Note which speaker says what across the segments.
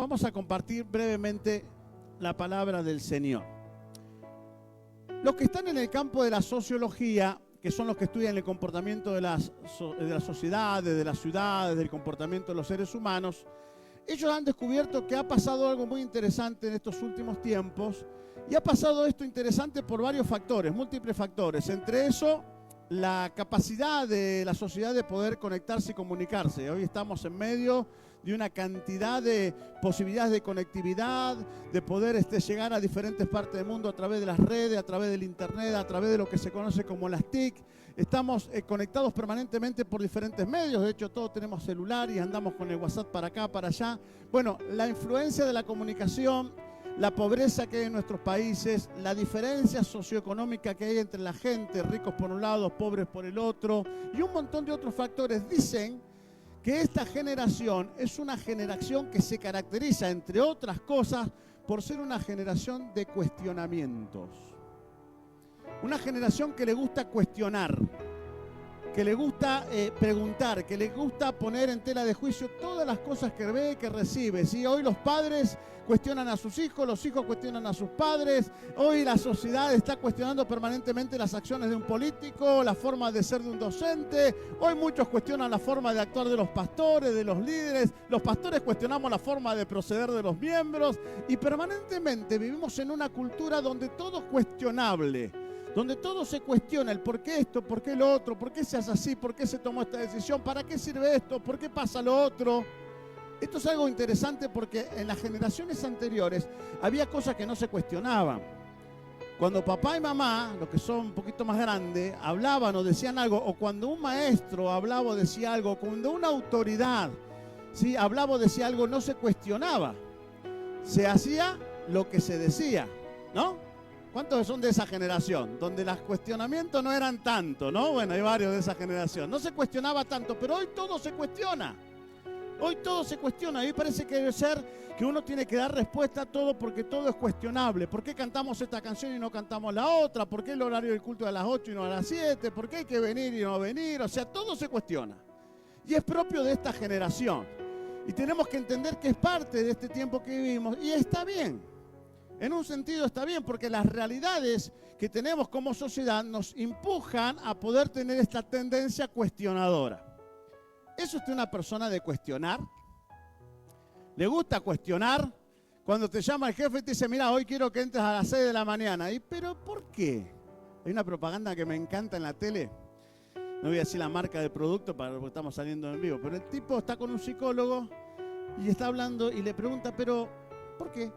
Speaker 1: vamos a compartir brevemente la palabra del Señor. Los que están en el campo de la sociología, que son los que estudian el comportamiento de las sociedades, de las ciudades, del comportamiento de los seres humanos, ellos han descubierto que ha pasado algo muy interesante en estos últimos tiempos, y ha pasado esto interesante por varios factores, múltiples factores. Entre eso, la capacidad de la sociedad de poder conectarse y comunicarse. Hoy estamos en medio de una cantidad de posibilidades de conectividad, de poder llegar a diferentes partes del mundo a través de las redes, a través del internet, a través de lo que se conoce como las TIC. Estamos conectados permanentemente por diferentes medios. De hecho, todos tenemos celular y andamos con el WhatsApp para acá, para allá. Bueno, la influencia de la comunicación, la pobreza que hay en nuestros países, la diferencia socioeconómica que hay entre la gente, ricos por un lado, pobres por el otro, y un montón de otros factores, dicen que esta generación es una generación que se caracteriza, entre otras cosas, por ser una generación de cuestionamientos. Una generación que le gusta cuestionar, que le gusta preguntar, que le gusta poner en tela de juicio todas las cosas que ve, que recibe. ¿Sí? Hoy los padres cuestionan a sus hijos, los hijos cuestionan a sus padres. Hoy la sociedad está cuestionando permanentemente las acciones de un político, la forma de ser de un docente. Hoy muchos cuestionan la forma de actuar de los pastores, de los líderes. Los pastores cuestionamos la forma de proceder de los miembros. Y permanentemente vivimos en una cultura donde todo es cuestionable, donde todo se cuestiona, el por qué esto, por qué lo otro, por qué se hace así, por qué se tomó esta decisión, para qué sirve esto, por qué pasa lo otro. Esto es algo interesante porque en las generaciones anteriores había cosas que no se cuestionaban. Cuando papá y mamá, los que son un poquito más grandes, hablaban o decían algo, o cuando un maestro hablaba o decía algo, cuando una autoridad, ¿sí?, hablaba o decía algo, no se cuestionaba. Se hacía lo que se decía, ¿no? ¿Cuántos son de esa generación? Donde los cuestionamientos no eran tanto, ¿no? Bueno, hay varios de esa generación. No se cuestionaba tanto, pero hoy todo se cuestiona. Hoy todo se cuestiona. A mí parece que debe ser que uno tiene que dar respuesta a todo porque todo es cuestionable. ¿Por qué cantamos esta canción y no cantamos la otra? ¿Por qué el horario del culto es a las 8 y no a las 7? ¿Por qué hay que venir y no venir? O sea, todo se cuestiona. Y es propio de esta generación. Y tenemos que entender que es parte de este tiempo que vivimos. Y está bien. En un sentido está bien, porque las realidades que tenemos como sociedad nos empujan a poder tener esta tendencia cuestionadora. ¿Es usted una persona de cuestionar? ¿Le gusta cuestionar? Cuando te llama el jefe y te dice, mira, hoy quiero que entres a las 6 de la mañana. ¿Y pero por qué? Hay una propaganda que me encanta en la tele. No voy a decir la marca del producto porque estamos saliendo en vivo. Pero el tipo está con un psicólogo y está hablando y le pregunta, pero ¿por qué?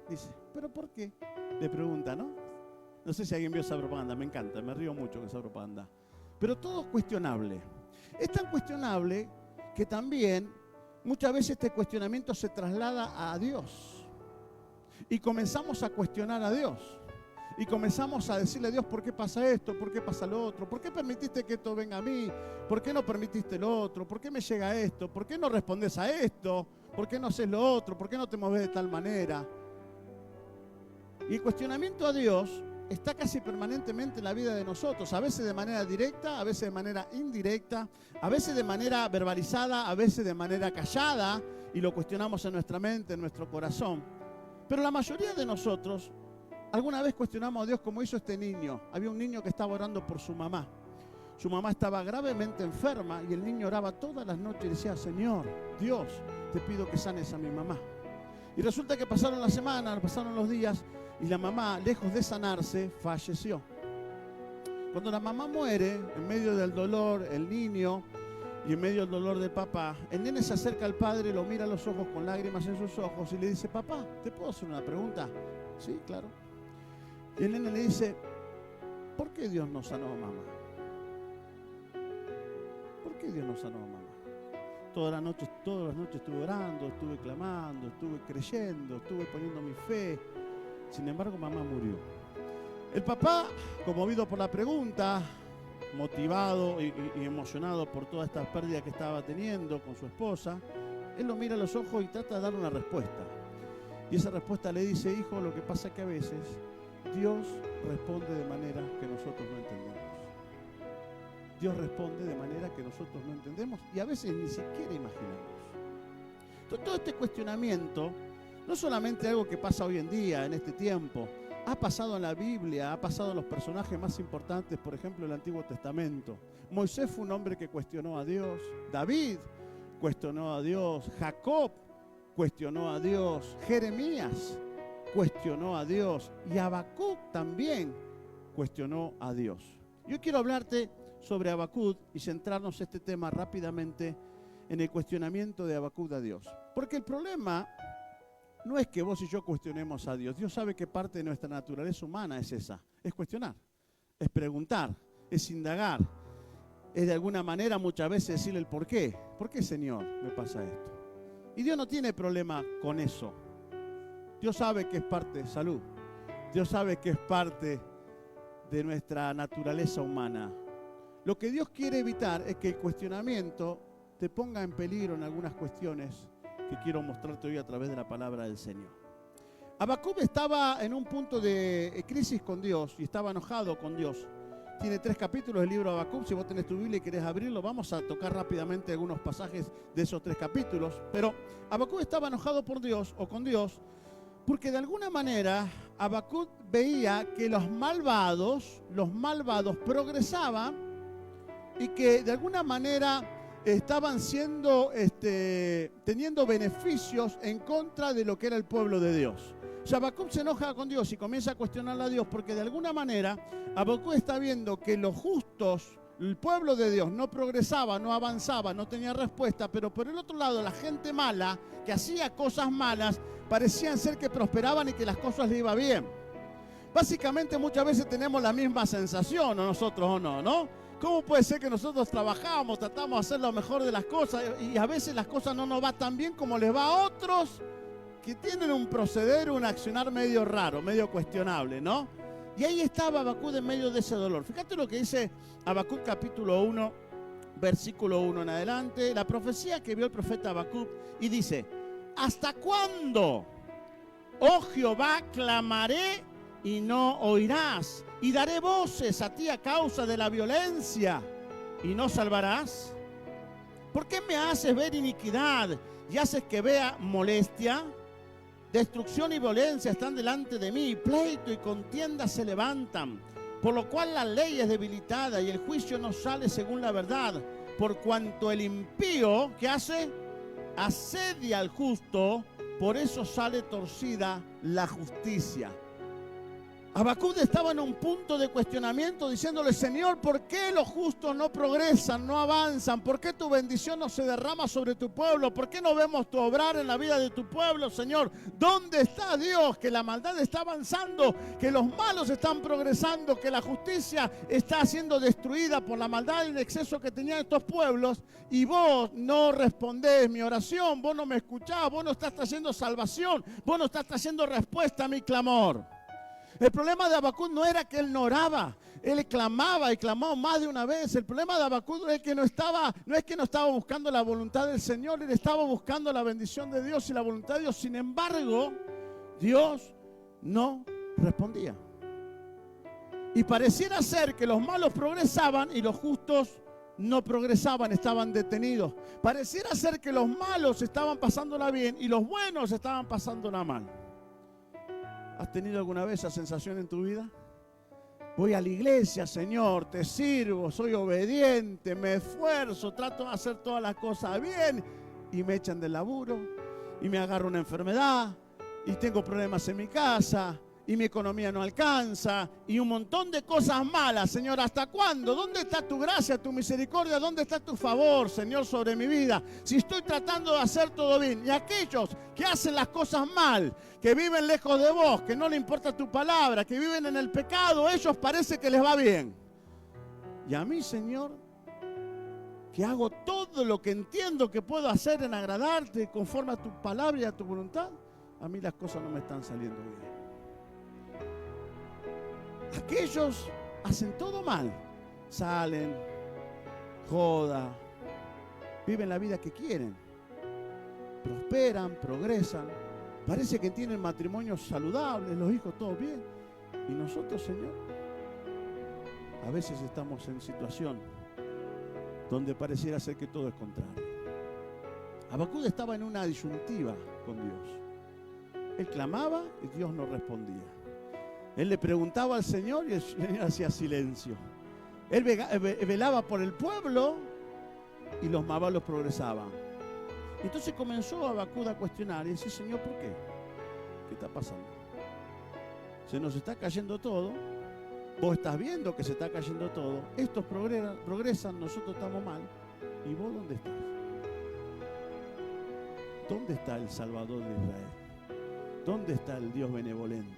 Speaker 1: Dice, ¿pero por qué? Le pregunta, ¿no? No sé si alguien vio esa propaganda, me encanta, me río mucho con esa propaganda. Pero todo es cuestionable. Es tan cuestionable que también muchas veces este cuestionamiento se traslada a Dios. Y comenzamos a cuestionar a Dios. Y comenzamos a decirle a Dios, ¿por qué pasa esto? ¿Por qué pasa lo otro? ¿Por qué permitiste que esto venga a mí? ¿Por qué no permitiste lo otro? ¿Por qué me llega esto? ¿Por qué no respondes a esto? ¿Por qué no haces lo otro? ¿Por qué no te mueves de tal manera? Y el cuestionamiento a Dios está casi permanentemente en la vida de nosotros, a veces de manera directa, a veces de manera indirecta, a veces de manera verbalizada, a veces de manera callada, y lo cuestionamos en nuestra mente, en nuestro corazón. Pero la mayoría de nosotros, alguna vez cuestionamos a Dios como hizo este niño. Había un niño que estaba orando por su mamá. Su mamá estaba gravemente enferma y el niño oraba todas las noches y decía, Señor, Dios, te pido que sanes a mi mamá. Y resulta que pasaron las semanas, pasaron los días, y la mamá, lejos de sanarse, falleció. Cuando la mamá muere, en medio del dolor, el niño, y en medio del dolor del papá, el nene se acerca al padre, lo mira a los ojos con lágrimas en sus ojos y le dice, papá, ¿te puedo hacer una pregunta? Sí, claro. Y el nene le dice, ¿por qué Dios no sanó a mamá? ¿Por qué Dios no sanó a mamá? Todas las noches estuve orando, estuve clamando, estuve creyendo, estuve poniendo mi fe. Sin embargo, mamá murió. El papá, conmovido por la pregunta, motivado y emocionado por toda esta pérdida que estaba teniendo con su esposa, él lo mira a los ojos y trata de darle una respuesta. Y esa respuesta le dice, hijo, lo que pasa es que a veces Dios responde de manera que nosotros no entendemos. Dios responde de manera que nosotros no entendemos y a veces ni siquiera imaginamos. Entonces, todo este cuestionamiento No solamente algo que pasa hoy en día, en este tiempo. Ha pasado en la Biblia, ha pasado en los personajes más importantes, por ejemplo, el Antiguo Testamento. Moisés fue un hombre que cuestionó a Dios. David cuestionó a Dios. Jacob cuestionó a Dios. Jeremías cuestionó a Dios. Y Habacuc también cuestionó a Dios. Yo quiero hablarte sobre Habacuc y centrarnos este tema rápidamente en el cuestionamiento de Habacuc a Dios. Porque el problema no es que vos y yo cuestionemos a Dios. Dios sabe que parte de nuestra naturaleza humana es esa. Es cuestionar, es preguntar, es indagar. Es de alguna manera muchas veces decirle el por qué. ¿Por qué, Señor, me pasa esto? Y Dios no tiene problema con eso. Dios sabe que es parte de salud. Dios sabe que es parte de nuestra naturaleza humana. Lo que Dios quiere evitar es que el cuestionamiento te ponga en peligro en algunas cuestiones que quiero mostrarte hoy a través de la palabra del Señor. Habacuc estaba en un punto de crisis con Dios y estaba enojado con Dios. Tiene 3 capítulos el libro de Habacuc. Si vos tenés tu Biblia y querés abrirlo, vamos a tocar rápidamente algunos pasajes de esos 3 capítulos. Pero Habacuc estaba enojado por Dios o con Dios porque de alguna manera Habacuc veía que los malvados progresaban y que de alguna manera estaban teniendo beneficios en contra de lo que era el pueblo de Dios. O sea, Habacuc se enoja con Dios y comienza a cuestionarle a Dios porque de alguna manera Habacuc está viendo que los justos, el pueblo de Dios, no progresaba, no avanzaba, no tenía respuesta, pero por el otro lado la gente mala, que hacía cosas malas, parecían ser que prosperaban y que las cosas le iban bien. Básicamente muchas veces tenemos la misma sensación, o nosotros o no, ¿no? ¿Cómo puede ser que nosotros trabajamos, tratamos de hacer lo mejor de las cosas y a veces las cosas no nos van tan bien como les va a otros que tienen un proceder, un accionar medio raro, medio cuestionable, ¿no? Y ahí estaba Habacuc en medio de ese dolor. Fíjate lo que dice Habacuc capítulo 1, versículo 1 en adelante, la profecía que vio el profeta Habacuc y dice: ¿hasta cuándo, oh Jehová, clamaré y no oirás? Y daré voces a ti a causa de la violencia y no salvarás. ¿Por qué me haces ver iniquidad y haces que vea molestia? Destrucción y violencia están delante de mí, pleito y contienda se levantan, por lo cual la ley es debilitada y el juicio no sale según la verdad, por cuanto el impío, ¿qué hace? Asedia al justo, por eso sale torcida la justicia. Habacuc estaba en un punto de cuestionamiento diciéndole: Señor, ¿por qué los justos no progresan, no avanzan? ¿Por qué tu bendición no se derrama sobre tu pueblo? ¿Por qué no vemos tu obrar en la vida de tu pueblo, Señor? ¿Dónde está Dios? Que la maldad está avanzando, que los malos están progresando, que la justicia está siendo destruida por la maldad y el exceso que tenían estos pueblos, y vos no respondés mi oración, vos no me escuchás, vos no estás trayendo salvación, vos no estás trayendo respuesta a mi clamor. El problema de Habacuc no era que él no oraba, él clamaba y clamó más de una vez. El problema de Habacuc es que no es que no estaba buscando la voluntad del Señor, él estaba buscando la bendición de Dios y la voluntad de Dios. Sin embargo, Dios no respondía. Y pareciera ser que los malos progresaban y los justos no progresaban, estaban detenidos. Pareciera ser que los malos estaban pasándola bien y los buenos estaban pasándola mal. ¿Has tenido alguna vez esa sensación en tu vida? Voy a la iglesia, Señor, te sirvo, soy obediente, me esfuerzo, trato de hacer todas las cosas bien y me echan del laburo y me agarro una enfermedad y tengo problemas en mi casa y mi economía no alcanza y un montón de cosas malas. Señor, ¿hasta cuándo? ¿Dónde está tu gracia, tu misericordia? ¿Dónde está tu favor, Señor, sobre mi vida? Si estoy tratando de hacer todo bien. Y aquellos que hacen las cosas mal, que viven lejos de vos, que no le importa tu palabra, que viven en el pecado, ellos parece que les va bien. Y a mí, Señor, que hago todo lo que entiendo que puedo hacer en agradarte conforme a tu palabra y a tu voluntad, a mí las cosas no me están saliendo bien. Aquellos hacen todo mal, salen, joda, viven la vida que quieren, prosperan, progresan, parece que tienen matrimonios saludables, los hijos todos bien, y nosotros, Señor, a veces estamos en situación donde pareciera ser que todo es contrario. Habacuc estaba en una disyuntiva con Dios. Él clamaba y Dios no respondía. Él le preguntaba al Señor y el Señor hacía silencio. Él velaba por el pueblo y los malvados progresaban. Entonces comenzó Habacuc a cuestionar y decir, Señor, ¿por qué? ¿Qué está pasando? Se nos está cayendo todo. Vos estás viendo que se está cayendo todo. Estos progresan, nosotros estamos mal. ¿Y vos dónde estás? ¿Dónde está el Salvador de Israel? ¿Dónde está el Dios benevolente?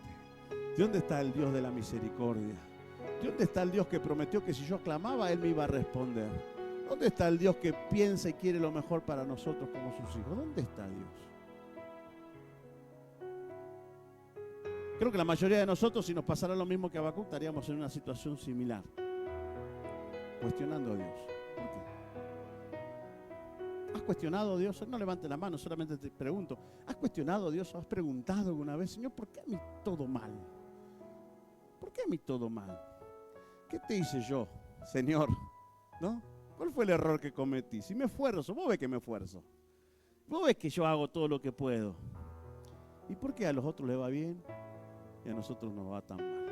Speaker 1: ¿Dónde está el Dios de la misericordia? ¿Dónde está el Dios que prometió que si yo clamaba, Él me iba a responder? ¿Dónde está el Dios que piensa y quiere lo mejor para nosotros como sus hijos? ¿Dónde está Dios? Creo que la mayoría de nosotros, si nos pasara lo mismo que a Habacuc, estaríamos en una situación similar, cuestionando a Dios. ¿Por qué? ¿Has cuestionado a Dios? No levante la mano, solamente te pregunto. ¿Has cuestionado a Dios o has preguntado alguna vez, Señor, ¿por qué a mí todo mal? ¿Por qué a mí todo mal? ¿Qué te hice yo, Señor? ¿No? ¿Cuál fue el error que cometí? Si me esfuerzo, vos ves que me esfuerzo. Vos ves que yo hago todo lo que puedo. ¿Y por qué a los otros les va bien y a nosotros nos va tan mal?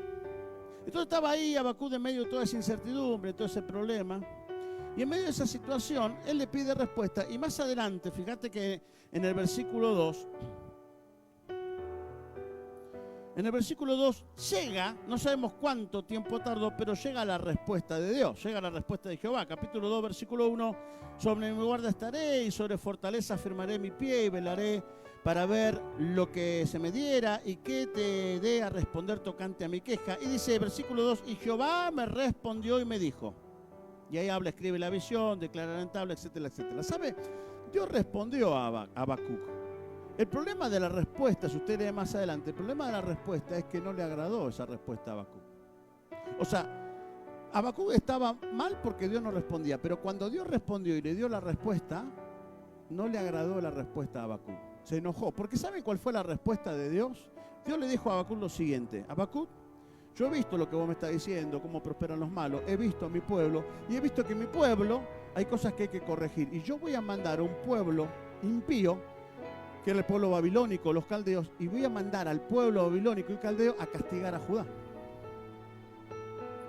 Speaker 1: Entonces estaba ahí Habacuc en medio de toda esa incertidumbre, todo ese problema. Y en medio de esa situación, él le pide respuesta. Y más adelante, fíjate que en el versículo 2, llega, no sabemos cuánto tiempo tardó, pero llega la respuesta de Dios, llega la respuesta de Jehová. Capítulo 2, versículo 1, sobre mi guarda estaré y sobre fortaleza afirmaré mi pie y velaré para ver lo que se me diera y que te dé a responder tocante a mi queja. Y dice, versículo 2, y Jehová me respondió y me dijo. Y ahí habla, escribe la visión, declarará en tabla, etcétera, etcétera. ¿Sabe? Dios respondió a Habacuc. El problema de la respuesta, si usted lee más adelante, el problema de la respuesta es que no le agradó esa respuesta a Habacuc. O sea, Habacuc estaba mal porque Dios no respondía, pero cuando Dios respondió y le dio la respuesta, no le agradó la respuesta a Habacuc. Se enojó, porque ¿saben cuál fue la respuesta de Dios? Dios le dijo a Habacuc lo siguiente: Habacuc, yo he visto lo que vos me estás diciendo, cómo prosperan los malos, he visto a mi pueblo y he visto que en mi pueblo hay cosas que hay que corregir. Y yo voy a mandar a un pueblo impío, que era el pueblo babilónico, los caldeos, y voy a mandar al pueblo babilónico y caldeo a castigar a Judá.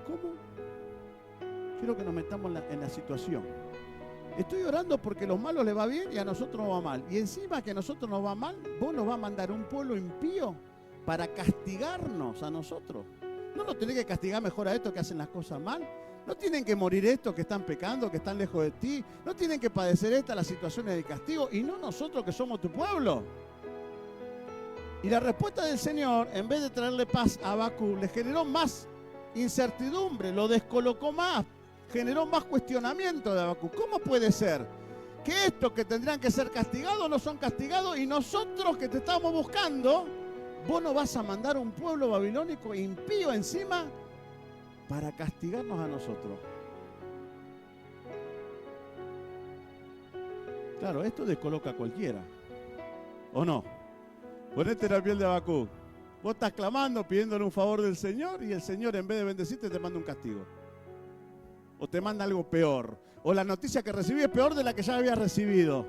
Speaker 1: ¿Cómo? Quiero que nos metamos en la situación. Estoy orando porque a los malos les va bien y a nosotros nos va mal. Y encima que a nosotros nos va mal, vos nos vas a mandar un pueblo impío para castigarnos a nosotros. ¿No nos tenés que castigar mejor a estos que hacen las cosas mal? ¿No tienen que morir estos que están pecando, que están lejos de ti? ¿No tienen que padecer estas las situaciones de castigo? Y no nosotros que somos tu pueblo. Y la respuesta del Señor, en vez de traerle paz a Habacuc, le generó más incertidumbre, lo descolocó más, generó más cuestionamiento de Habacuc. ¿Cómo puede ser que estos que tendrían que ser castigados no son castigados y nosotros que te estamos buscando, vos no vas a mandar un pueblo babilónico impío encima para castigarnos a nosotros? Claro, esto descoloca a cualquiera, ¿o no? Ponete la piel de Habacuc. Vos estás clamando, pidiéndole un favor del Señor y el Señor, en vez de bendecirte, te manda un castigo. O te manda algo peor. O la noticia que recibí es peor de la que ya habías recibido.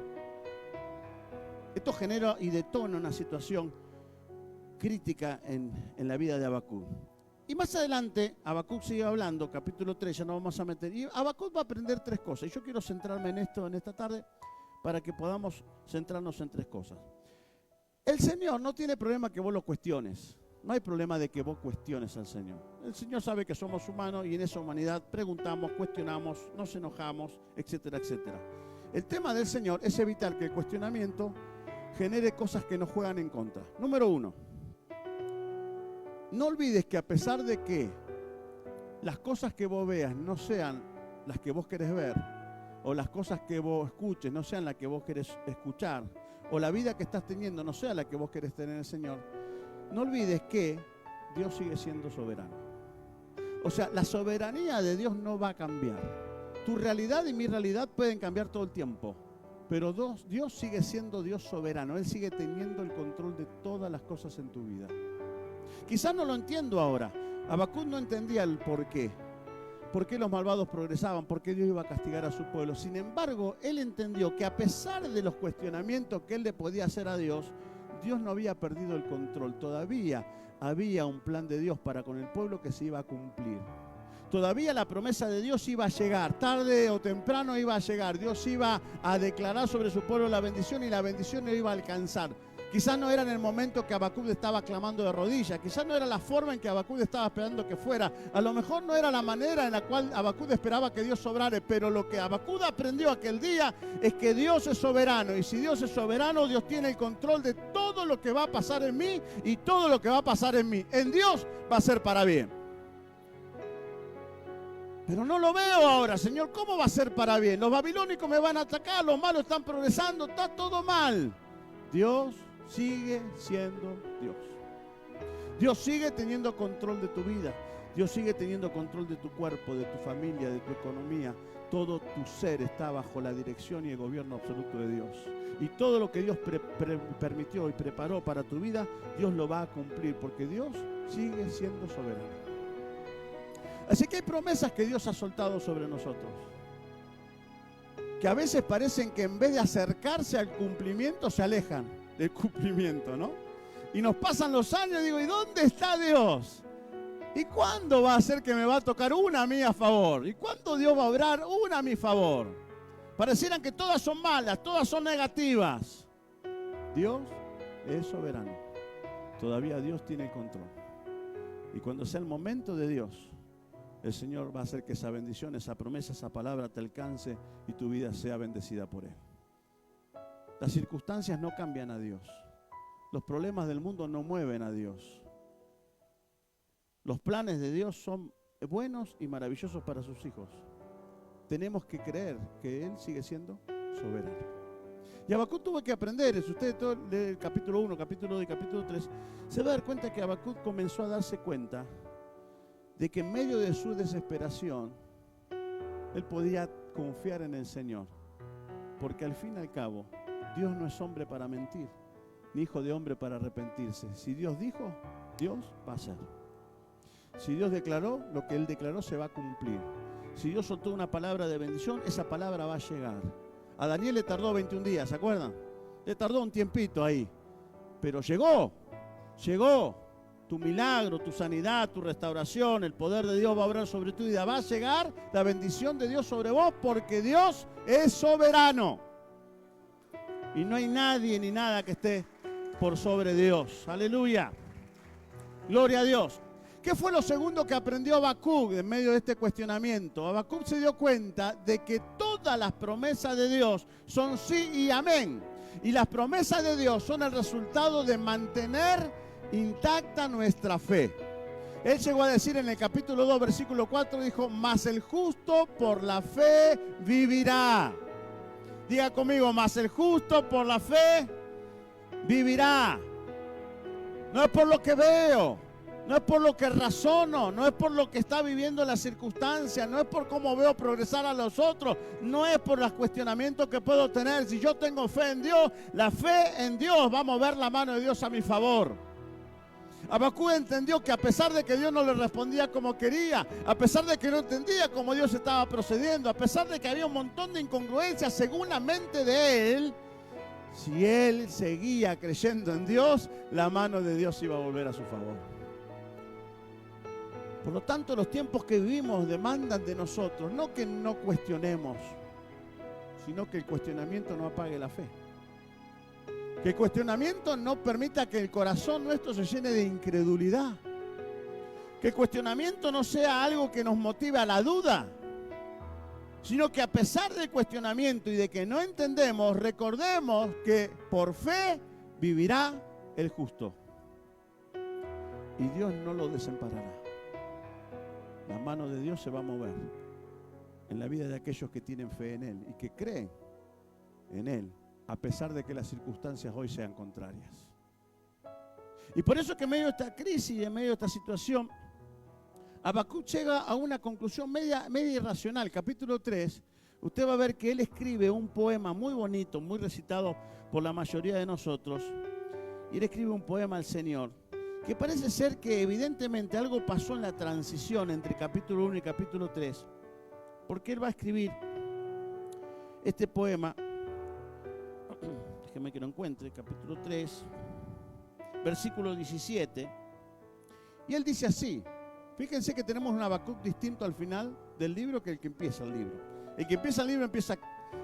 Speaker 1: Esto genera y detona una situación crítica en la vida de Habacuc. Y más adelante, Habacuc sigue hablando, capítulo 3, ya nos vamos a meter. Y Habacuc va a aprender tres cosas. Y yo quiero centrarme en esto en esta tarde para que podamos centrarnos en tres cosas. El Señor no tiene problema que vos lo cuestiones. No hay problema de que vos cuestiones al Señor. El Señor sabe que somos humanos y en esa humanidad preguntamos, cuestionamos, nos enojamos, etcétera, etcétera. El tema del Señor es evitar que el cuestionamiento genere cosas que nos juegan en contra. Número 1. No olvides que a pesar de que las cosas que vos veas no sean las que vos querés ver, o las cosas que vos escuches no sean las que vos querés escuchar, o la vida que estás teniendo no sea la que vos querés tener en el Señor, no olvides que Dios sigue siendo soberano. O sea, la soberanía de Dios no va a cambiar. Tu realidad y mi realidad pueden cambiar todo el tiempo, pero Dios sigue siendo Dios soberano. Él sigue teniendo el control de todas las cosas en tu vida. Quizás no lo entiendo ahora. Habacuc no entendía el por qué. ¿Por qué los malvados progresaban? ¿Por qué Dios iba a castigar a su pueblo? Sin embargo, él entendió que a pesar de los cuestionamientos que él le podía hacer a Dios, Dios no había perdido el control, todavía había un plan de Dios para con el pueblo que se iba a cumplir. Todavía la promesa de Dios iba a llegar, tarde o temprano iba a llegar. Dios iba a declarar sobre su pueblo la bendición y la bendición lo iba a alcanzar. Quizás no era en el momento que Habacuc estaba clamando de rodillas, quizás no era la forma en que Habacuc estaba esperando que fuera, a lo mejor no era la manera en la cual Habacuc esperaba que Dios obrara, pero lo que Habacuc aprendió aquel día es que Dios es soberano, y si Dios es soberano, Dios tiene el control de todo lo que va a pasar en mí y todo lo que va a pasar en mí. En Dios va a ser para bien. Pero no lo veo ahora, Señor, ¿cómo va a ser para bien? Los babilónicos me van a atacar, los malos están progresando, está todo mal. Dios sigue siendo Dios. Dios sigue teniendo control de tu vida. Dios sigue teniendo control de tu cuerpo, de tu familia, de tu economía. Todo tu ser está bajo la dirección y el gobierno absoluto de Dios. Y todo lo que Dios permitió y preparó para tu vida, Dios lo va a cumplir, porque Dios sigue siendo soberano. Así que hay promesas que Dios ha soltado sobre nosotros, que a veces parecen que en vez de acercarse al cumplimiento, se alejan del cumplimiento, ¿no? Y nos pasan los años y digo, ¿y dónde está Dios? ¿Y cuándo va a ser que me va a tocar una a mí a favor? ¿Y cuándo Dios va a obrar una a mi favor? Parecieran que todas son malas, todas son negativas. Dios es soberano. Todavía Dios tiene el control. Y cuando sea el momento de Dios, el Señor va a hacer que esa bendición, esa promesa, esa palabra te alcance y tu vida sea bendecida por Él. Las circunstancias no cambian a Dios. Los problemas del mundo no mueven a Dios. Los planes de Dios son buenos y maravillosos para sus hijos. Tenemos que creer que Él sigue siendo soberano. Y Habacuc tuvo que aprender, si usted lee el capítulo 1, capítulo 2 y capítulo 3, se va a dar cuenta que Habacuc comenzó a darse cuenta de que en medio de su desesperación, él podía confiar en el Señor. Porque al fin y al cabo, Dios no es hombre para mentir, ni hijo de hombre para arrepentirse. Si Dios dijo, Dios va a hacer. Si Dios declaró, lo que Él declaró se va a cumplir. Si Dios soltó una palabra de bendición, esa palabra va a llegar. A Daniel le tardó 21 días, ¿se acuerdan? Le tardó un tiempito ahí. Pero llegó. Tu milagro, tu sanidad, tu restauración, el poder de Dios va a obrar sobre tu vida. Va a llegar la bendición de Dios sobre vos porque Dios es soberano. Y no hay nadie ni nada que esté por sobre Dios. Aleluya. Gloria a Dios. ¿Qué fue lo segundo que aprendió Habacuc en medio de este cuestionamiento? Habacuc se dio cuenta de que todas las promesas de Dios son sí y amén. Y las promesas de Dios son el resultado de mantener intacta nuestra fe. Él llegó a decir en el capítulo 2, versículo 4, dijo, mas el justo por la fe vivirá. Diga conmigo, mas el justo por la fe vivirá. No es por lo que veo, no es por lo que razono, no es por lo que está viviendo las circunstancias, no es por cómo veo progresar a los otros, no es por los cuestionamientos que puedo tener. Si yo tengo fe en Dios, la fe en Dios va a mover la mano de Dios a mi favor. Habacuc entendió que a pesar de que Dios no le respondía como quería, a pesar de que no entendía cómo Dios estaba procediendo, a pesar de que había un montón de incongruencias según la mente de él, si él seguía creyendo en Dios, la mano de Dios iba a volver a su favor. Por lo tanto, los tiempos que vivimos demandan de nosotros, no que no cuestionemos, sino que el cuestionamiento no apague la fe. Que el cuestionamiento no permita que el corazón nuestro se llene de incredulidad. Que el cuestionamiento no sea algo que nos motive a la duda, sino que a pesar del cuestionamiento y de que no entendemos, recordemos que por fe vivirá el justo. Y Dios no lo desamparará. La mano de Dios se va a mover en la vida de aquellos que tienen fe en Él y que creen en Él, a pesar de que las circunstancias hoy sean contrarias. Y por eso que en medio de esta crisis y en medio de esta situación, Habacuc llega a una conclusión media irracional. Capítulo 3, usted va a ver que él escribe un poema muy bonito, muy recitado por la mayoría de nosotros. Y él escribe un poema al Señor, que parece ser que evidentemente algo pasó en la transición entre capítulo 1 y capítulo 3, porque él va a escribir este poema. Déjeme que lo encuentre, capítulo 3. versículo 17. Y él dice así. Fíjense que tenemos un Habacuc distinto al final del libro que el que empieza el libro. El que empieza el libro empieza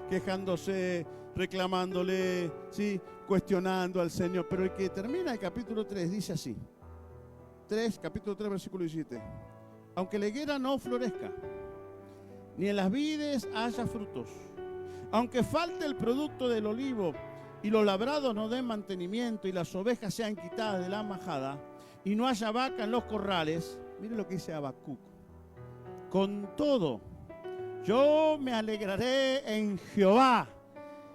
Speaker 1: quejándose, reclamándole, ¿sí?, cuestionando al Señor. Pero el que termina el capítulo 3 dice así. Capítulo 3, versículo 17. Aunque la higuera no florezca, ni en las vides haya frutos, aunque falte el producto del olivo y los labrados no den mantenimiento y las ovejas sean quitadas de la majada y no haya vaca en los corrales, mire lo que dice Habacuc. Con todo, yo me alegraré en Jehová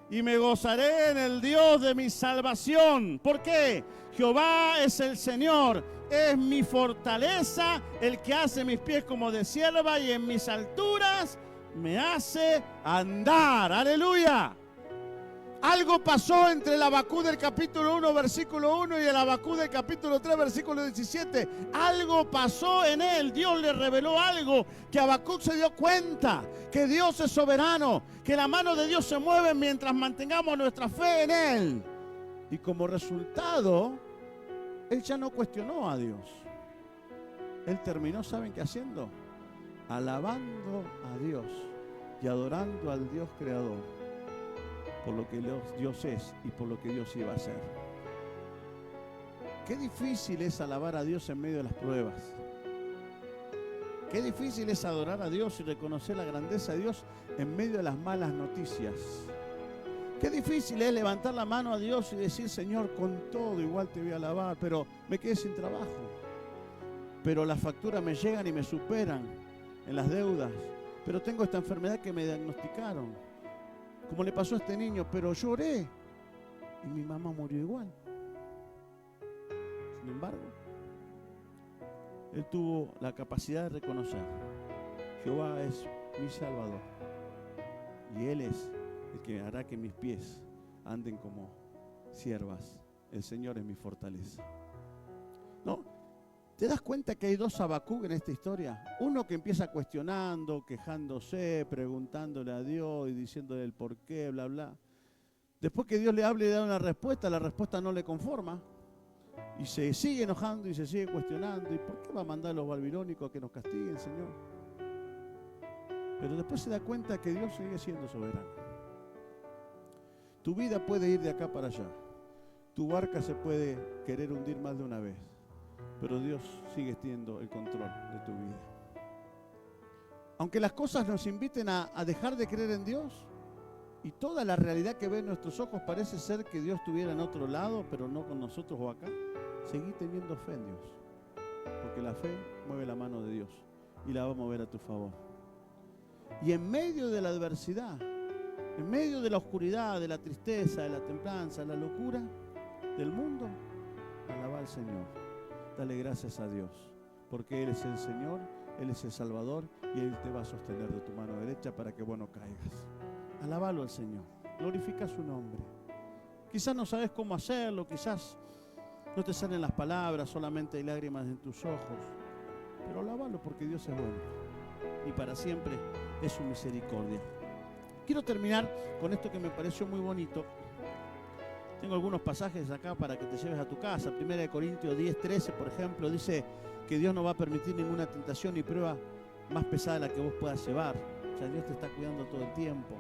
Speaker 1: y me gozaré en el Dios de mi salvación. ¿Por qué? Jehová es el Señor, es mi fortaleza, el que hace mis pies como de sierva y en mis alturas me hace andar. ¡Aleluya! Algo pasó entre el Habacuc del capítulo 1, versículo 1 y el Habacuc del capítulo 3, versículo 17. Algo pasó en él. Dios le reveló algo que Habacuc se dio cuenta, que Dios es soberano, que la mano de Dios se mueve mientras mantengamos nuestra fe en él. Y como resultado, él ya no cuestionó a Dios. Él terminó, ¿saben qué haciendo? Alabando a Dios y adorando al Dios creador por lo que Dios es y por lo que Dios iba a hacer. Qué difícil es alabar a Dios en medio de las pruebas. Qué difícil es adorar a Dios y reconocer la grandeza de Dios en medio de las malas noticias. Qué difícil es levantar la mano a Dios y decir, Señor, con todo igual te voy a alabar, pero me quedé sin trabajo. Pero las facturas me llegan y me superan en las deudas. Pero tengo esta enfermedad que me diagnosticaron, como le pasó a este niño, pero lloré y mi mamá murió igual. Sin embargo, él tuvo la capacidad de reconocer: Jehová es mi Salvador y Él es el que hará que mis pies anden como siervas. El Señor es mi fortaleza. ¿No? ¿Te das cuenta que hay dos Habacuc en esta historia? Uno que empieza cuestionando, quejándose, preguntándole a Dios y diciéndole el por qué, bla, bla. Después que Dios le hable y le da una respuesta, la respuesta no le conforma. Y se sigue enojando y se sigue cuestionando. ¿Y por qué va a mandar a los babilónicos a que nos castiguen, Señor? Pero después se da cuenta que Dios sigue siendo soberano. Tu vida puede ir de acá para allá. Tu barca se puede querer hundir más de una vez. Pero Dios sigue teniendo el control de tu vida. Aunque las cosas nos inviten a dejar de creer en Dios y toda la realidad que ven nuestros ojos parece ser que Dios estuviera en otro lado, pero no con nosotros o acá, seguí teniendo fe en Dios. Porque la fe mueve la mano de Dios y la va a mover a tu favor. Y en medio de la adversidad, en medio de la oscuridad, de la tristeza, de la templanza, de la locura del mundo, alaba al Señor. Dale gracias a Dios, porque Él es el Señor, Él es el Salvador y Él te va a sostener de tu mano derecha para que vos no caigas. Alábalo al Señor, glorifica su nombre. Quizás no sabes cómo hacerlo, quizás no te salen las palabras, solamente hay lágrimas en tus ojos, pero alábalo porque Dios es bueno y para siempre es su misericordia. Quiero terminar con esto que me pareció muy bonito. Tengo algunos pasajes acá para que te lleves a tu casa. 1 Corintios 10:13, por ejemplo, dice que Dios no va a permitir ninguna tentación ni prueba más pesada de la que vos puedas llevar. O sea, Dios te está cuidando todo el tiempo.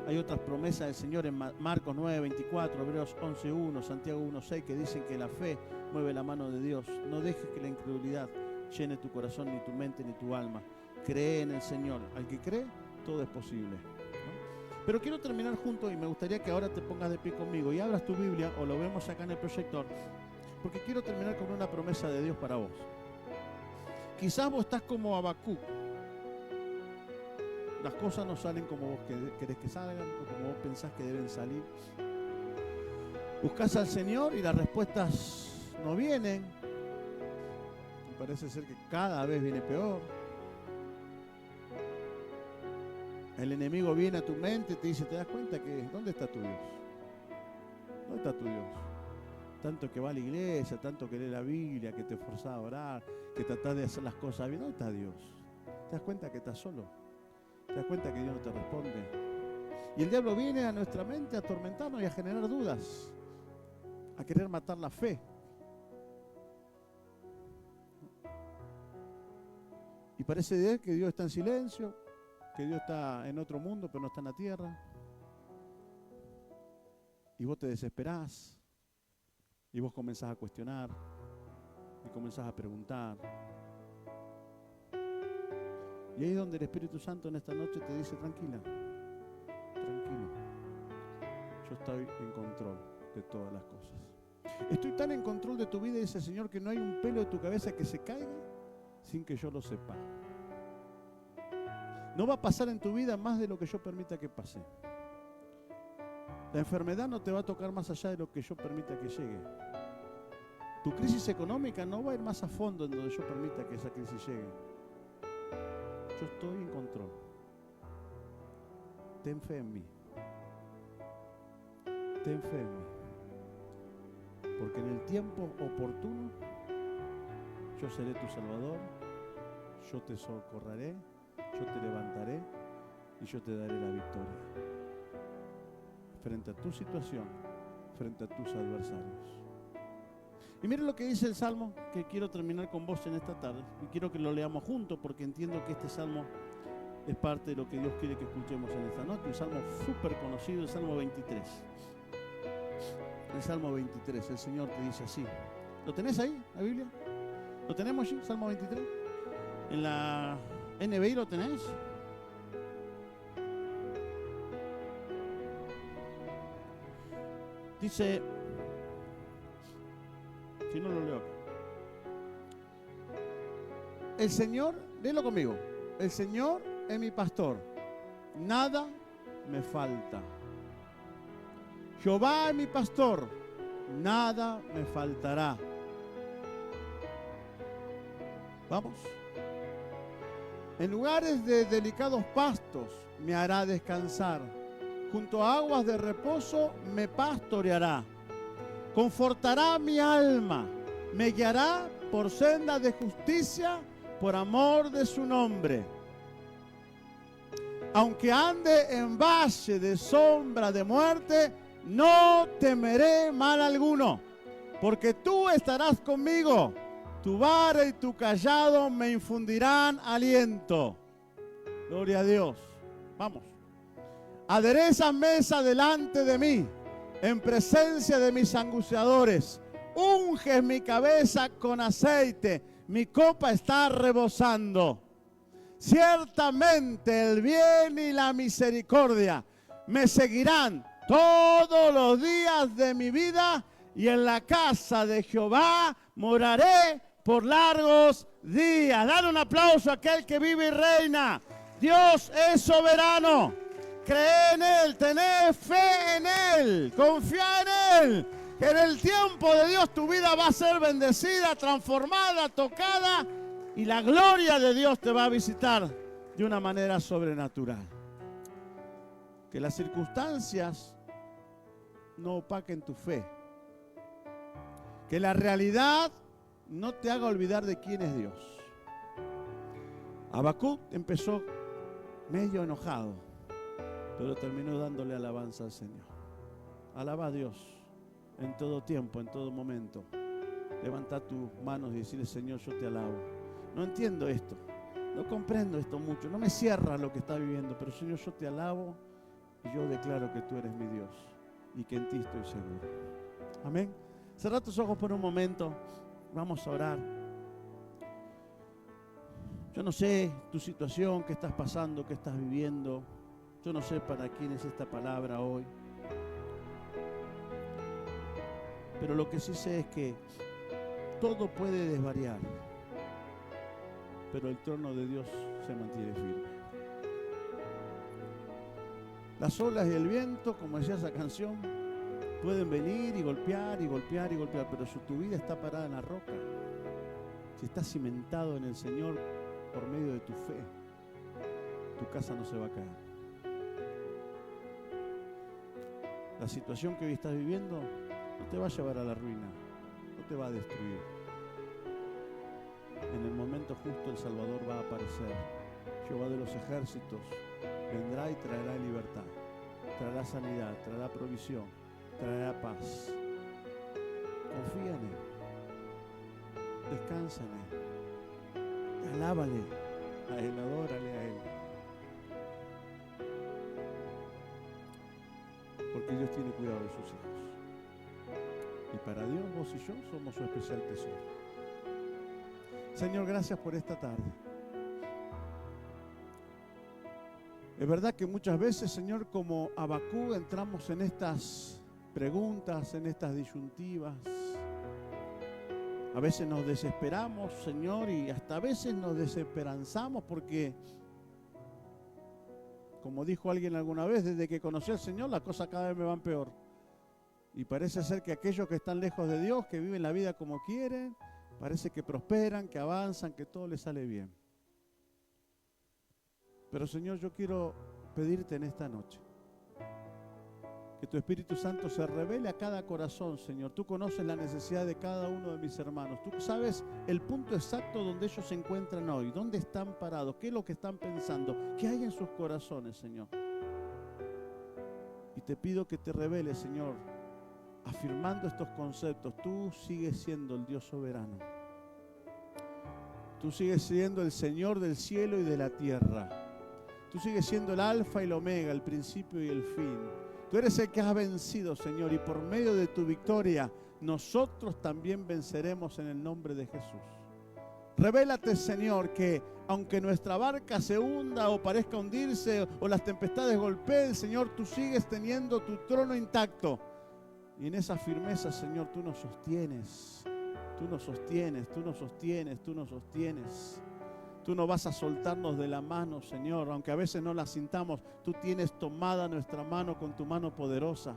Speaker 1: Hay otras promesas del Señor en Marcos 9:24, Hebreos 11:1, Santiago 1:6, que dicen que la fe mueve la mano de Dios. No dejes que la incredulidad llene tu corazón, ni tu mente, ni tu alma. Cree en el Señor. Al que cree, todo es posible. Pero quiero terminar juntos y me gustaría que ahora te pongas de pie conmigo y abras tu Biblia o lo vemos acá en el proyector, porque quiero terminar con una promesa de Dios para vos. Quizás vos estás como Habacuc. Las cosas no salen como vos querés que salgan o como vos pensás que deben salir. Buscás al Señor y las respuestas no vienen. Y parece ser que cada vez viene peor. El enemigo viene a tu mente y te dice, ¿te das cuenta que dónde está tu Dios? ¿Dónde está tu Dios? Tanto que va a la iglesia, tanto que lee la Biblia, que te esforzás a orar, que tratás de hacer las cosas bien. ¿Dónde está Dios? ¿Te das cuenta que estás solo? ¿Te das cuenta que Dios no te responde? Y el diablo viene a nuestra mente a atormentarnos y a generar dudas. a querer matar la fe. Y parece que Dios está en silencio, que Dios está en otro mundo, pero no está en la tierra. Y vos te desesperás, y vos comenzás a cuestionar, y comenzás a preguntar. Y ahí es donde el Espíritu Santo en esta noche te dice, tranquila, tranquilo, yo estoy en control de todas las cosas. Estoy tan en control de tu vida, dice el Señor, que no hay un pelo de tu cabeza que se caiga sin que yo lo sepa. No va a pasar en tu vida más de lo que yo permita que pase. La enfermedad no te va a tocar más allá de lo que yo permita que llegue. Tu crisis económica no va a ir más a fondo en donde yo permita que esa crisis llegue. Yo estoy en control. Ten fe en mí. Ten fe en mí. Porque en el tiempo oportuno yo seré tu Salvador, yo te socorreré, yo te levantaré y yo te daré la victoria frente a tu situación, frente a tus adversarios. Y miren lo que dice el Salmo, que quiero terminar con vos en esta tarde, y quiero que lo leamos juntos porque entiendo que este Salmo es parte de lo que Dios quiere que escuchemos en esta noche. Un Salmo súper conocido, el Salmo 23. El Salmo 23, el Señor te dice así. ¿Lo tenés ahí, la Biblia? ¿Lo tenemos allí, Salmo 23? ¿En la NBI lo tenés? Dice, si no lo leo acá. El Señor, léelo conmigo. El Señor es mi pastor, nada me falta. Jehová es mi pastor, nada me faltará. Vamos. En lugares de delicados pastos me hará descansar. Junto a aguas de reposo me pastoreará. Confortará mi alma. Me guiará por sendas de justicia por amor de su nombre. Aunque ande en valle de sombra de muerte, no temeré mal alguno, porque tú estarás conmigo. Tu vara y tu cayado me infundirán aliento. Gloria a Dios. Vamos. Aderezas mesa delante de mí, en presencia de mis angustiadores. Unges mi cabeza con aceite, mi copa está rebosando. Ciertamente el bien y la misericordia me seguirán todos los días de mi vida, y en la casa de Jehová moraré por largos días. Dale un aplauso a aquel que vive y reina. Dios es soberano. Cree en Él, tenés fe en Él, confía en Él. Que en el tiempo de Dios tu vida va a ser bendecida, transformada, tocada, y la gloria de Dios te va a visitar de una manera sobrenatural. Que las circunstancias no opaquen tu fe. Que la realidad no te haga olvidar de quién es Dios. Habacuc empezó medio enojado, pero terminó dándole alabanza al Señor. Alaba a Dios en todo tiempo, en todo momento. Levanta tus manos y decirle: Señor, yo te alabo. No entiendo esto, no comprendo esto mucho, no me cierra lo que está viviendo, pero Señor, yo te alabo y yo declaro que tú eres mi Dios y que en ti estoy seguro. Amén. Cerra tus ojos por un momento, vamos a orar. Yo no sé tu situación, qué estás pasando, qué estás viviendo. Yo no sé para quién es esta palabra hoy. Pero lo que sí sé es que todo puede desvariar, pero el trono de Dios se mantiene firme. Las olas y el viento, como decía esa canción, pueden venir y golpear y golpear y golpear, pero si tu vida está parada en la roca, si estás cimentado en el Señor por medio de tu fe, tu casa no se va a caer. La situación que hoy estás viviendo no te va a llevar a la ruina, no te va a destruir. En el momento justo el Salvador va a aparecer. Jehová de los ejércitos vendrá y traerá libertad, traerá sanidad, traerá provisión, traerá paz. descansa en Él. Alábale a Él, adórale a Él. Porque Dios tiene cuidado de sus hijos. Y para Dios, vos y yo somos su especial tesoro. Señor, gracias por esta tarde. Es verdad que muchas veces, Señor, como Habacuc, entramos en estas preguntas, en estas disyuntivas. A veces nos desesperamos, Señor, y hasta a veces nos desesperanzamos porque, como dijo alguien alguna vez, desde que conocí al Señor, las cosas cada vez me van peor. Y parece ser que aquellos que están lejos de Dios, que viven la vida como quieren, parece que prosperan, que avanzan, que todo les sale bien. Pero Señor, yo quiero pedirte en esta noche que tu Espíritu Santo se revele a cada corazón, Señor. Tú conoces la necesidad de cada uno de mis hermanos. Tú sabes el punto exacto donde ellos se encuentran hoy, dónde están parados, qué es lo que están pensando, qué hay en sus corazones, Señor. Y te pido que te reveles, Señor, afirmando estos conceptos. Tú sigues siendo el Dios soberano. Tú sigues siendo el Señor del cielo y de la tierra. Tú sigues siendo el alfa y el omega, el principio y el fin. Tú eres el que has vencido, Señor, y por medio de tu victoria, nosotros también venceremos en el nombre de Jesús. Revélate, Señor, que aunque nuestra barca se hunda o parezca hundirse o las tempestades golpeen, Señor, tú sigues teniendo tu trono intacto. Y en esa firmeza, Señor, tú nos sostienes. Tú nos sostienes, tú nos sostienes, tú nos sostienes. Tú no vas a soltarnos de la mano, Señor, aunque a veces no la sintamos. Tú tienes tomada nuestra mano con tu mano poderosa.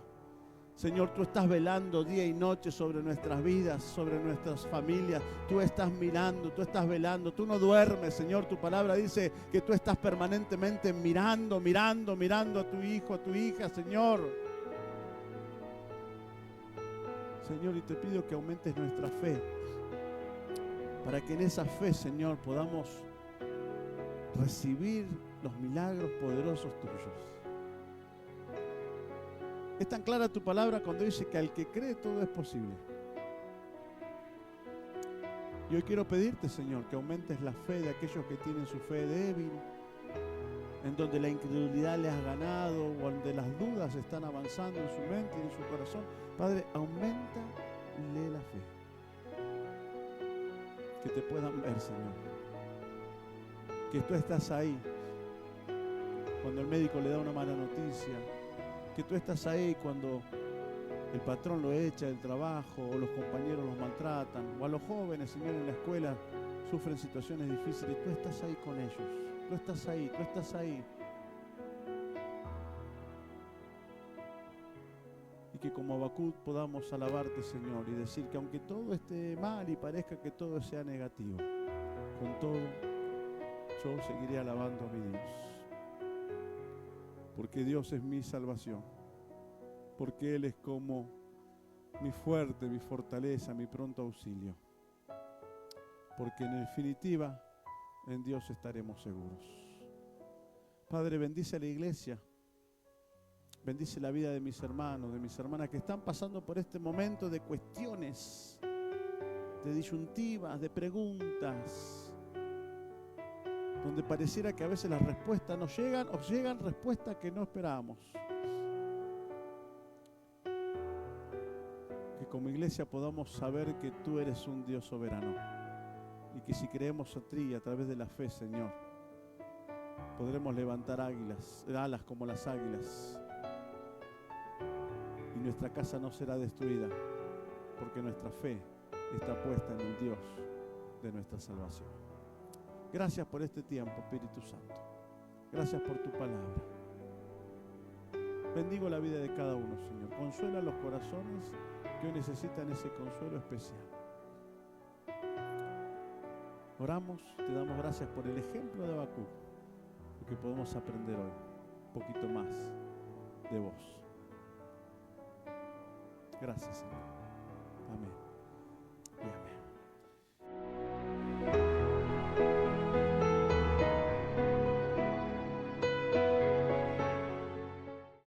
Speaker 1: Señor, tú estás velando día y noche sobre nuestras vidas, sobre nuestras familias. Tú estás mirando, tú estás velando. Tú no duermes, Señor. Tu palabra dice que tú estás permanentemente mirando a tu hijo, a tu hija, Señor. Señor, y te pido que aumentes nuestra fe, para que en esa fe, Señor, podamos recibir los milagros poderosos tuyos. Es tan clara tu palabra cuando dice que al que cree todo es posible. Y hoy quiero pedirte, Señor, que aumentes la fe de aquellos que tienen su fe débil, en donde la incredulidad les ha ganado o donde las dudas están avanzando en su mente y en su corazón. Padre, auméntale la fe. Que te puedan ver, Señor. Que tú estás ahí cuando el médico le da una mala noticia. Que tú estás ahí cuando el patrón lo echa del trabajo o los compañeros los maltratan. O a los jóvenes, Señor, en la escuela sufren situaciones difíciles. Tú estás ahí con ellos. Tú estás ahí, tú estás ahí. Y que como Habacuc podamos alabarte, Señor, y decir que aunque todo esté mal y parezca que todo sea negativo, con todo, yo seguiré alabando a mi Dios. Porque Dios es mi salvación. Porque Él es como mi fuerte, mi fortaleza, mi pronto auxilio. Porque en definitiva, en Dios estaremos seguros. Padre, bendice a la iglesia. Bendice la vida de mis hermanos, de mis hermanas que están pasando por este momento de cuestiones, de disyuntivas, de preguntas, donde pareciera que a veces las respuestas no llegan o llegan respuestas que no esperábamos. Que como iglesia podamos saber que tú eres un Dios soberano y que si creemos a ti a través de la fe, Señor, podremos levantar alas como las águilas. Y nuestra casa no será destruida, porque nuestra fe está puesta en el Dios de nuestra salvación. Gracias por este tiempo, Espíritu Santo. Gracias por tu palabra. Bendigo la vida de cada uno, Señor. Consuela los corazones que hoy necesitan ese consuelo especial. Oramos, te damos gracias por el ejemplo de Habacuc, porque podemos aprender hoy un poquito más de vos. Gracias, Señor. Amén.